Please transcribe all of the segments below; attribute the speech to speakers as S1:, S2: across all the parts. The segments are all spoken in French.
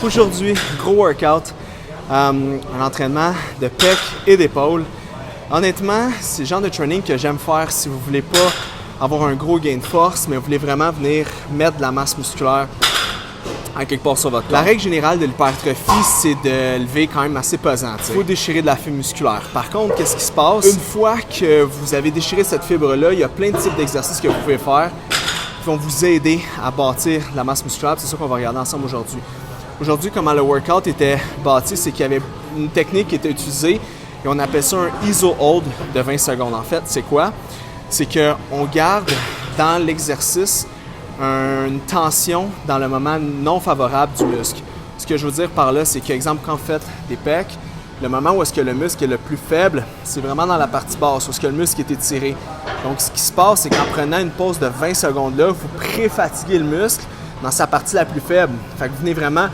S1: Aujourd'hui, gros workout, un entraînement de pec et d'épaule. Honnêtement, c'est le genre de training que j'aime faire si vous ne voulez pas avoir un gros gain de force, mais vous voulez vraiment venir mettre de la masse musculaire à quelque part sur votre corps. La règle générale de l'hypertrophie, c'est de lever quand même assez pesant. Il faut déchirer de la fibre musculaire. Par contre, qu'est-ce qui se passe? Une fois que vous avez déchiré cette fibre-là, il y a plein de types d'exercices que vous pouvez faire qui vont vous aider à bâtir la masse musculaire. C'est ça qu'on va regarder ensemble aujourd'hui. Aujourd'hui, comment le workout était bâti, c'est qu'il y avait une technique qui était utilisée et on appelle ça un ISO hold de 20 secondes. En fait, c'est quoi? C'est qu'on garde dans l'exercice une tension dans le moment non favorable du muscle. Ce que je veux dire par là, c'est qu'exemple, quand vous faites des pecs, le moment où est-ce que le muscle est le plus faible, c'est vraiment dans la partie basse, où est-ce que le muscle est étiré. Donc, ce qui se passe, c'est qu'en prenant une pause de 20 secondes là, vous pré-fatiguez le muscle dans sa partie la plus faible. Fait que vous venez vraiment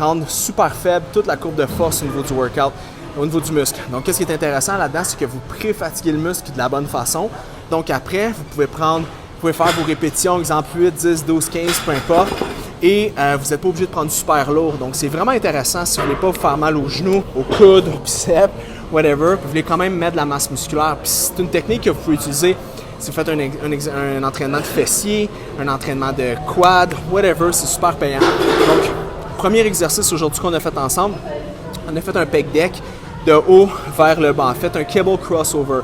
S1: rendre super faible toute la courbe de force au niveau du workout, au niveau du muscle. Donc, qu'est-ce qui est intéressant là-dedans, c'est que vous pré-fatiguez le muscle de la bonne façon. Donc, après, vous pouvez faire vos répétitions, exemple 8, 10, 12, 15, peu importe. Et vous n'êtes pas obligé de prendre du super lourd. Donc, c'est vraiment intéressant si vous ne voulez pas vous faire mal aux genoux, aux coudes, aux biceps, whatever. Vous voulez quand même mettre de la masse musculaire. Puis, c'est une technique que vous pouvez utiliser si vous faites un entraînement de fessier, un entraînement de quad, whatever. C'est super payant. Donc, premier exercice aujourd'hui qu'on a fait ensemble, on a fait un pec deck de haut vers le bas. En fait, un cable crossover.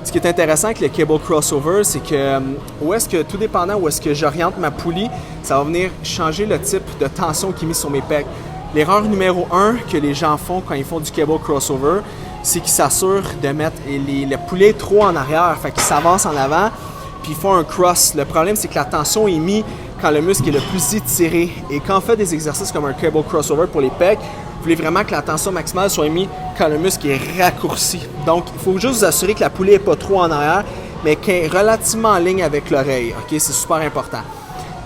S1: Ce qui est intéressant avec le cable crossover, c'est que tout dépendant où est-ce que j'oriente ma poulie, ça va venir changer le type de tension qui est mis sur mes pecs. L'erreur numéro 1 que les gens font quand ils font du cable crossover, c'est qu'ils s'assurent de mettre le poulet trop en arrière, fait qu'ils s'avancent en avant, puis ils font un cross. Le problème, c'est que la tension est mise quand le muscle est le plus étiré. Et quand on fait des exercices comme un cable crossover pour les pecs, vous voulez vraiment que la tension maximale soit mise quand le muscle est raccourci. Donc, il faut juste vous assurer que la poulie n'est pas trop en arrière, mais qu'elle est relativement en ligne avec l'oreille. Okay? C'est super important.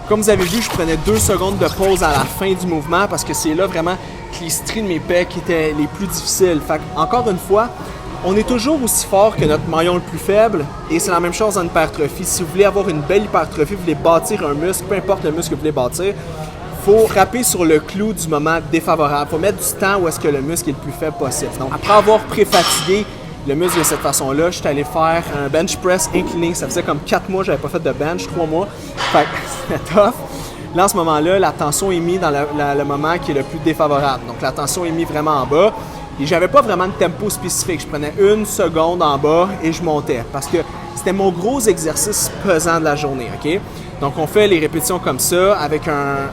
S1: Comme vous avez vu, je prenais 2 secondes de pause à la fin du mouvement parce que c'est là vraiment que les stries de mes pecs étaient les plus difficiles. Fait encore une fois, on est toujours aussi fort que notre maillon le plus faible et c'est la même chose en hypertrophie. Si vous voulez avoir une belle hypertrophie, vous voulez bâtir un muscle, peu importe le muscle que vous voulez bâtir, il faut frapper sur le clou du moment défavorable. Il faut mettre du temps où est-ce que le muscle est le plus faible possible. Donc, après avoir pré-fatigué le muscle de cette façon-là, je suis allé faire un bench press incliné. Ça faisait comme 4 mois que je n'avais pas fait de bench, 3 mois. Fait que c'était tough. Là, en ce moment-là, la tension est mise dans le moment qui est le plus défavorable. Donc, la tension est mise vraiment en bas. Et j'avais pas vraiment de tempo spécifique. Je prenais 1 seconde en bas et je montais parce que c'était mon gros exercice pesant de la journée, OK? Donc, on fait les répétitions comme ça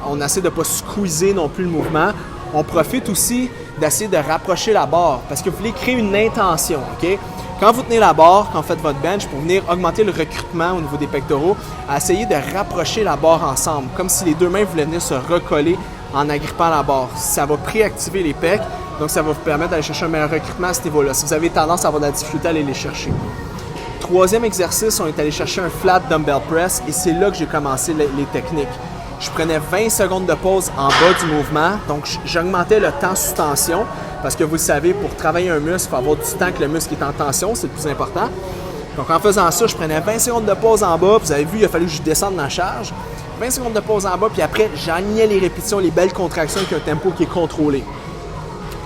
S1: on essaie de ne pas squeezer non plus le mouvement. On profite aussi d'essayer de rapprocher la barre parce que vous voulez créer une intention, OK? Quand vous tenez la barre, quand vous faites votre bench, pour venir augmenter le recrutement au niveau des pectoraux, essayez de rapprocher la barre ensemble, comme si les deux mains voulaient venir se recoller en agrippant la barre. Ça va préactiver les pecs, donc ça va vous permettre d'aller chercher un meilleur recrutement à ce niveau-là. Si vous avez tendance à avoir de la difficulté à aller les chercher. Troisième exercice, on est allé chercher un flat dumbbell press et c'est là que j'ai commencé les techniques. Je prenais 20 secondes de pause en bas du mouvement, donc j'augmentais le temps sous tension parce que vous le savez, pour travailler un muscle, il faut avoir du temps que le muscle est en tension, c'est le plus important. Donc en faisant ça, je prenais 20 secondes de pause en bas, vous avez vu, il a fallu que je descende ma charge. 20 secondes de pause en bas, puis après, j'alignais les répétitions, les belles contractions avec un tempo qui est contrôlé.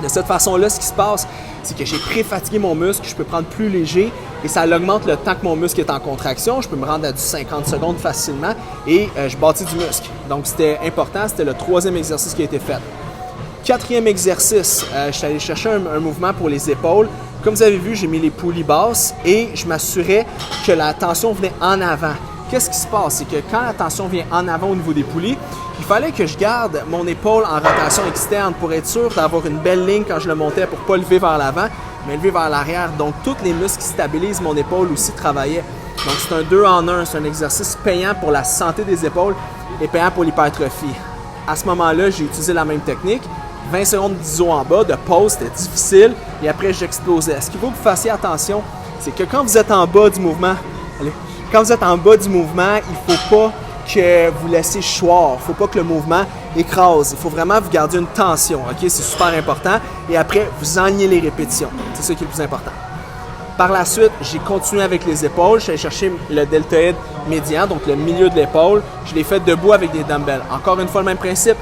S1: De cette façon-là, ce qui se passe, c'est que j'ai pré-fatigué mon muscle, je peux prendre plus léger et ça augmente le temps que mon muscle est en contraction. Je peux me rendre à du 50 secondes facilement et je bâtis du muscle. Donc, c'était important, c'était le 3e exercice qui a été fait. 4e exercice, je suis allé chercher un mouvement pour les épaules. Comme vous avez vu, j'ai mis les poulies basses et je m'assurais que la tension venait en avant. Qu'est-ce qui se passe? C'est que quand la tension vient en avant au niveau des poulies, il fallait que je garde mon épaule en rotation externe pour être sûr d'avoir une belle ligne quand je le montais pour ne pas lever vers l'avant, mais lever vers l'arrière. Donc, tous les muscles qui stabilisent mon épaule aussi travaillaient. Donc, c'est un 2 en 1. C'est un exercice payant pour la santé des épaules et payant pour l'hypertrophie. À ce moment-là, j'ai utilisé la même technique. 20 secondes d'ISO en bas, de pause, c'était difficile. Et après, j'explosais. Ce qu'il faut que vous fassiez attention, c'est que quand vous êtes en bas du mouvement, il ne faut pas que vous laissez choir. Il ne faut pas que le mouvement écrase. Il faut vraiment vous garder une tension. OK? C'est super important. Et après, vous eniez les répétitions. C'est ça qui est le plus important. Par la suite, j'ai continué avec les épaules. Je suis allé chercher le deltoïde médian, donc le milieu de l'épaule. Je l'ai fait debout avec des dumbbells. Encore une fois, le même principe.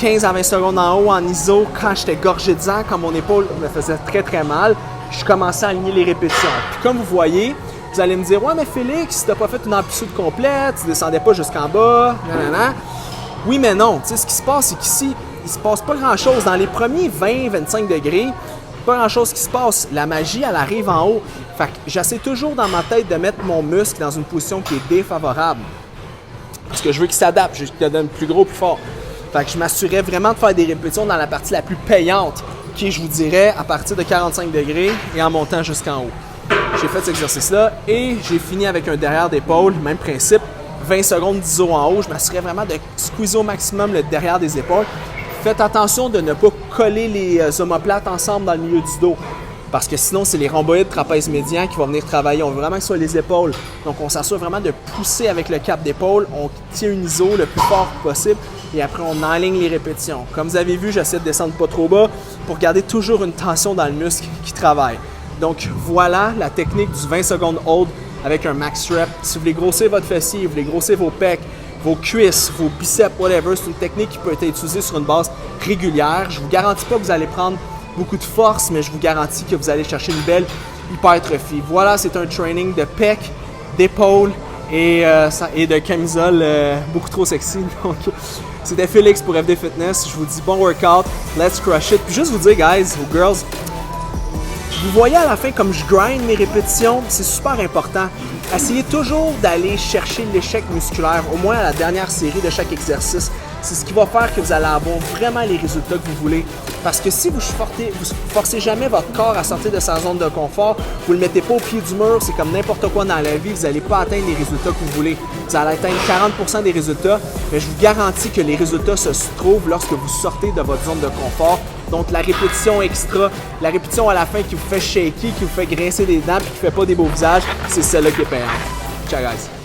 S1: 15 à 20 secondes en haut en iso quand j'étais gorgé de sang, quand mon épaule me faisait très très mal. Je commençais à aligner les répétitions. Puis comme vous voyez, vous allez me dire « Ouais, mais Félix, tu n'as pas fait une amplitude complète, tu ne descendais pas jusqu'en bas, nanana. » Oui, mais non. Tu sais, ce qui se passe, c'est qu'ici, il ne se passe pas grand-chose. Dans les premiers 20-25 degrés, pas grand-chose qui se passe. La magie, elle arrive en haut. Fait que j'essaie toujours dans ma tête de mettre mon muscle dans une position qui est défavorable. Parce que je veux qu'il s'adapte, je te donne plus gros, plus fort. Fait que je m'assurais vraiment de faire des répétitions dans la partie la plus payante, qui est, je vous dirais, à partir de 45 degrés et en montant jusqu'en haut. J'ai fait cet exercice-là et j'ai fini avec un derrière d'épaule, même principe, 20 secondes d'iso en haut. Je m'assurais vraiment de squeezer au maximum le derrière des épaules. Faites attention de ne pas coller les omoplates ensemble dans le milieu du dos. Parce que sinon, c'est les rhomboïdes trapèze médian qui vont venir travailler. On veut vraiment que ce soit les épaules. Donc, on s'assure vraiment de pousser avec le cap d'épaule. On tient une iso le plus fort possible. Et après, on enligne les répétitions. Comme vous avez vu, j'essaie de descendre pas trop bas pour garder toujours une tension dans le muscle qui travaille. Donc, voilà la technique du 20 secondes hold avec un max rep. Si vous voulez grossir votre fessier, vous voulez grossir vos pecs, vos cuisses, vos biceps, whatever, c'est une technique qui peut être utilisée sur une base régulière. Je ne vous garantis pas que vous allez prendre beaucoup de force, mais je vous garantis que vous allez chercher une belle hypertrophie. Voilà, c'est un training de pec, d'épaule et de camisole beaucoup trop sexy. Donc, c'était Félix pour FD Fitness. Je vous dis bon workout, let's crush it. Puis juste vous dire, guys ou girls, vous voyez à la fin comme je grind mes répétitions, c'est super important. Essayez toujours d'aller chercher l'échec musculaire, au moins à la dernière série de chaque exercice. C'est ce qui va faire que vous allez avoir vraiment les résultats que vous voulez. Parce que si vous forcez jamais votre corps à sortir de sa zone de confort, vous ne le mettez pas au pied du mur, c'est comme n'importe quoi dans la vie, vous n'allez pas atteindre les résultats que vous voulez. Vous allez atteindre 40% des résultats, mais je vous garantis que les résultats se trouvent lorsque vous sortez de votre zone de confort. Donc la répétition extra, la répétition à la fin qui vous fait shaker, qui vous fait grincer des dents et qui ne fait pas des beaux visages, c'est celle-là qui est payante. Ciao guys!